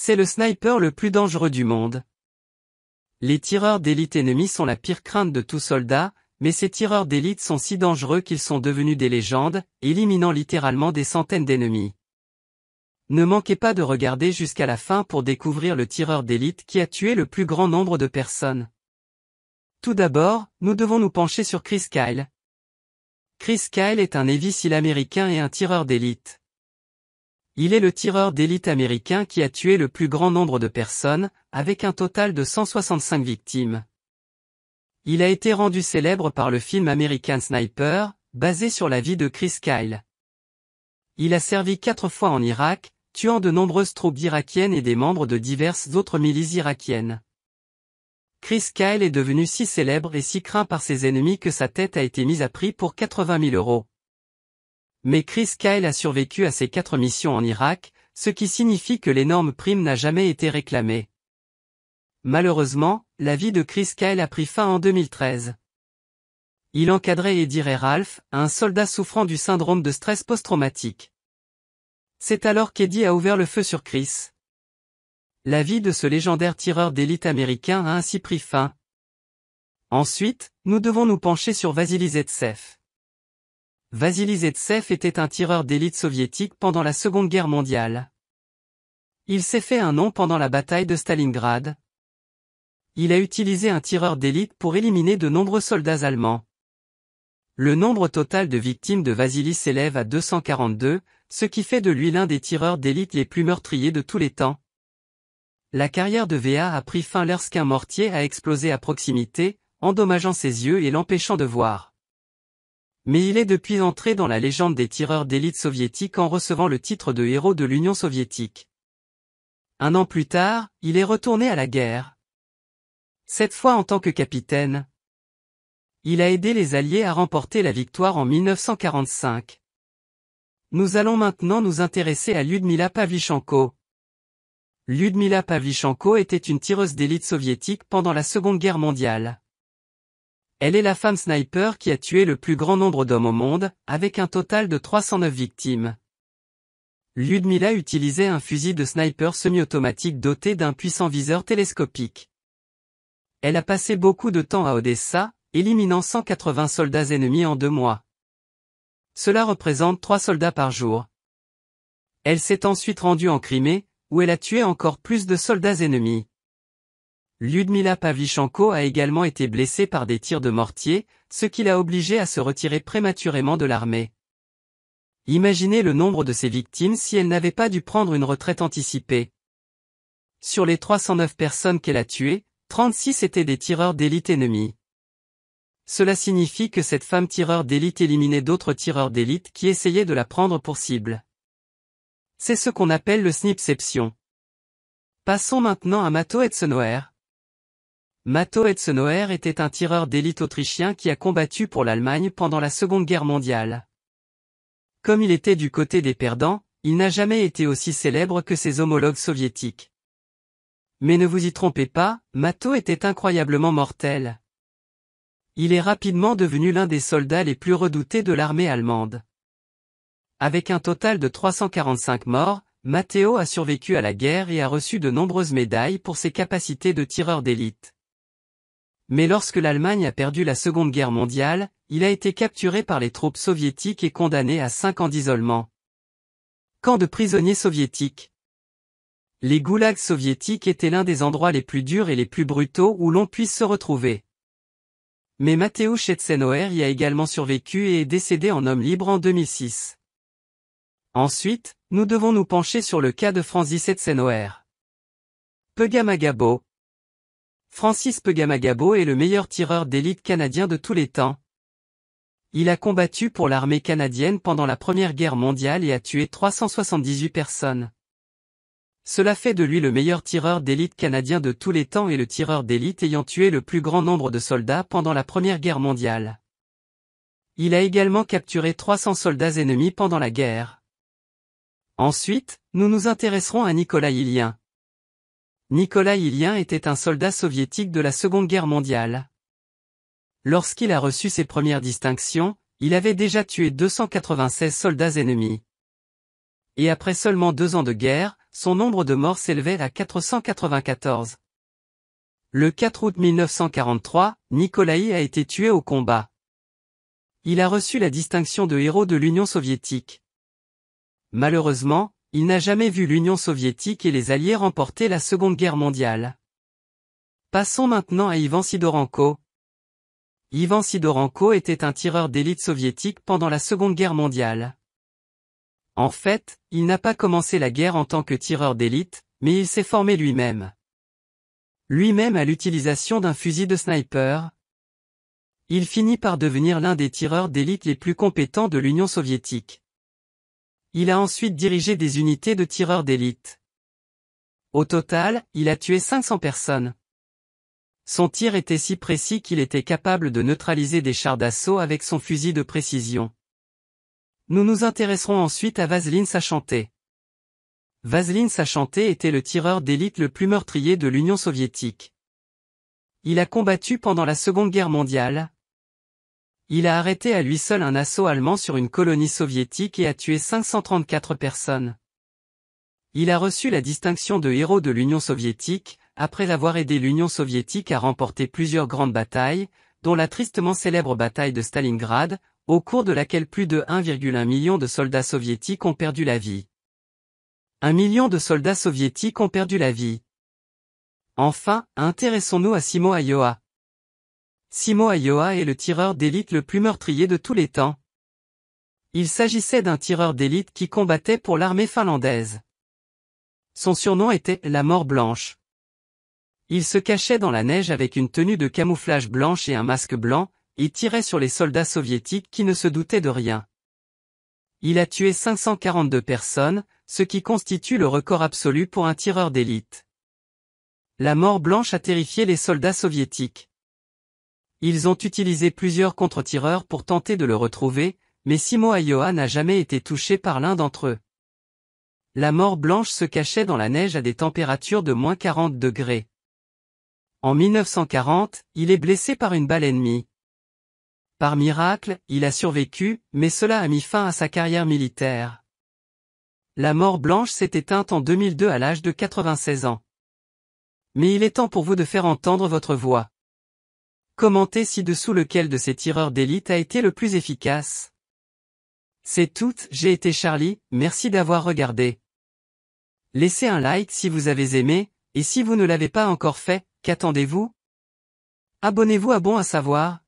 C'est le sniper le plus dangereux du monde. Les tireurs d'élite ennemis sont la pire crainte de tout soldat, mais ces tireurs d'élite sont si dangereux qu'ils sont devenus des légendes, éliminant littéralement des centaines d'ennemis. Ne manquez pas de regarder jusqu'à la fin pour découvrir le tireur d'élite qui a tué le plus grand nombre de personnes. Tout d'abord, nous devons nous pencher sur Chris Kyle. Chris Kyle est un Navy SEAL américain et un tireur d'élite. Il est le tireur d'élite américain qui a tué le plus grand nombre de personnes, avec un total de 165 victimes. Il a été rendu célèbre par le film American Sniper, basé sur la vie de Chris Kyle. Il a servi 4 fois en Irak, tuant de nombreuses troupes irakiennes et des membres de diverses autres milices irakiennes. Chris Kyle est devenu si célèbre et si craint par ses ennemis que sa tête a été mise à prix pour 80 000 €. Mais Chris Kyle a survécu à ses 4 missions en Irak, ce qui signifie que l'énorme prime n'a jamais été réclamée. Malheureusement, la vie de Chris Kyle a pris fin en 2013. Il encadrait Eddie Ray Ralph, un soldat souffrant du syndrome de stress post-traumatique. C'est alors qu'Eddie a ouvert le feu sur Chris. La vie de ce légendaire tireur d'élite américain a ainsi pris fin. Ensuite, nous devons nous pencher sur Vassili Zaitsev. Vassili Zaitsev était un tireur d'élite soviétique pendant la Seconde Guerre mondiale. Il s'est fait un nom pendant la bataille de Stalingrad. Il a utilisé un tireur d'élite pour éliminer de nombreux soldats allemands. Le nombre total de victimes de Vassili s'élève à 242, ce qui fait de lui l'un des tireurs d'élite les plus meurtriers de tous les temps. La carrière de VA a pris fin lorsqu'un mortier a explosé à proximité, endommageant ses yeux et l'empêchant de voir. Mais il est depuis entré dans la légende des tireurs d'élite soviétiques en recevant le titre de héros de l'Union soviétique. Un an plus tard, il est retourné à la guerre. Cette fois en tant que capitaine. Il a aidé les Alliés à remporter la victoire en 1945. Nous allons maintenant nous intéresser à Lyudmila Pavlyuchenko. Lyudmila Pavlyuchenko était une tireuse d'élite soviétique pendant la Seconde Guerre mondiale. Elle est la femme sniper qui a tué le plus grand nombre d'hommes au monde, avec un total de 309 victimes. Lyudmila utilisait un fusil de sniper semi-automatique doté d'un puissant viseur télescopique. Elle a passé beaucoup de temps à Odessa, éliminant 180 soldats ennemis en 2 mois. Cela représente 3 soldats par jour. Elle s'est ensuite rendue en Crimée, où elle a tué encore plus de soldats ennemis. Lyudmila Pavlyuchenko a également été blessée par des tirs de mortier, ce qui l'a obligée à se retirer prématurément de l'armée. Imaginez le nombre de ses victimes si elle n'avait pas dû prendre une retraite anticipée. Sur les 309 personnes qu'elle a tuées, 36 étaient des tireurs d'élite ennemis. Cela signifie que cette femme tireur d'élite éliminait d'autres tireurs d'élite qui essayaient de la prendre pour cible. C'est ce qu'on appelle le snipception. Passons maintenant à Matto Etzenauer. Matto Etzenauer était un tireur d'élite autrichien qui a combattu pour l'Allemagne pendant la Seconde Guerre mondiale. Comme il était du côté des perdants, il n'a jamais été aussi célèbre que ses homologues soviétiques. Mais ne vous y trompez pas, Matto était incroyablement mortel. Il est rapidement devenu l'un des soldats les plus redoutés de l'armée allemande. Avec un total de 345 morts, Matteo a survécu à la guerre et a reçu de nombreuses médailles pour ses capacités de tireur d'élite. Mais lorsque l'Allemagne a perdu la Seconde Guerre mondiale, il a été capturé par les troupes soviétiques et condamné à 5 ans d'isolement. Camp de prisonniers soviétiques. Les goulags soviétiques étaient l'un des endroits les plus durs et les plus brutaux où l'on puisse se retrouver. Mais Mateusz Etzenauer y a également survécu et est décédé en homme libre en 2006. Ensuite, nous devons nous pencher sur le cas de Francis Etzenauer. Pegamagabo. Francis Pegamagabo est le meilleur tireur d'élite canadien de tous les temps. Il a combattu pour l'armée canadienne pendant la Première Guerre mondiale et a tué 378 personnes. Cela fait de lui le meilleur tireur d'élite canadien de tous les temps et le tireur d'élite ayant tué le plus grand nombre de soldats pendant la Première Guerre mondiale. Il a également capturé 300 soldats ennemis pendant la guerre. Ensuite, nous nous intéresserons à Nikolai Ilyin. Nikolai Ilyin était un soldat soviétique de la Seconde Guerre mondiale. Lorsqu'il a reçu ses premières distinctions, il avait déjà tué 296 soldats ennemis. Et après seulement 2 ans de guerre, son nombre de morts s'élevait à 494. Le 4 août 1943, Nikolaï a été tué au combat. Il a reçu la distinction de héros de l'Union soviétique. Malheureusement, il n'a jamais vu l'Union soviétique et les Alliés remporter la Seconde Guerre mondiale. Passons maintenant à Ivan Sidorenko. Ivan Sidorenko était un tireur d'élite soviétique pendant la Seconde Guerre mondiale. En fait, il n'a pas commencé la guerre en tant que tireur d'élite, mais il s'est formé lui-même. Lui-même à l'utilisation d'un fusil de sniper. Il finit par devenir l'un des tireurs d'élite les plus compétents de l'Union soviétique. Il a ensuite dirigé des unités de tireurs d'élite. Au total, il a tué 500 personnes. Son tir était si précis qu'il était capable de neutraliser des chars d'assaut avec son fusil de précision. Nous nous intéresserons ensuite à Vasilin Sachanté. Vasilin Sachanté était le tireur d'élite le plus meurtrier de l'Union soviétique. Il a combattu pendant la Seconde Guerre mondiale. Il a arrêté à lui seul un assaut allemand sur une colonie soviétique et a tué 534 personnes. Il a reçu la distinction de héros de l'Union soviétique, après avoir aidé l'Union soviétique à remporter plusieurs grandes batailles, dont la tristement célèbre bataille de Stalingrad, au cours de laquelle plus de 1,1 million de soldats soviétiques ont perdu la vie. 1 million de soldats soviétiques ont perdu la vie. Enfin, intéressons-nous à Simo Ajoa. Simo Ajoa est le tireur d'élite le plus meurtrier de tous les temps. Il s'agissait d'un tireur d'élite qui combattait pour l'armée finlandaise. Son surnom était la mort blanche. Il se cachait dans la neige avec une tenue de camouflage blanche et un masque blanc, et tirait sur les soldats soviétiques qui ne se doutaient de rien. Il a tué 542 personnes, ce qui constitue le record absolu pour un tireur d'élite. La mort blanche a terrifié les soldats soviétiques. Ils ont utilisé plusieurs contre-tireurs pour tenter de le retrouver, mais Simo Ajoa n'a jamais été touché par l'un d'entre eux. La mort blanche se cachait dans la neige à des températures de moins 40 degrés. En 1940, il est blessé par une balle ennemie. Par miracle, il a survécu, mais cela a mis fin à sa carrière militaire. La mort blanche s'est éteinte en 2002 à l'âge de 96 ans. Mais il est temps pour vous de faire entendre votre voix. Commentez ci-dessous lequel de ces tireurs d'élite a été le plus efficace. C'est tout, j'ai été Charlie, merci d'avoir regardé. Laissez un like si vous avez aimé, et si vous ne l'avez pas encore fait, qu'attendez-vous? Abonnez-vous à Bon à savoir.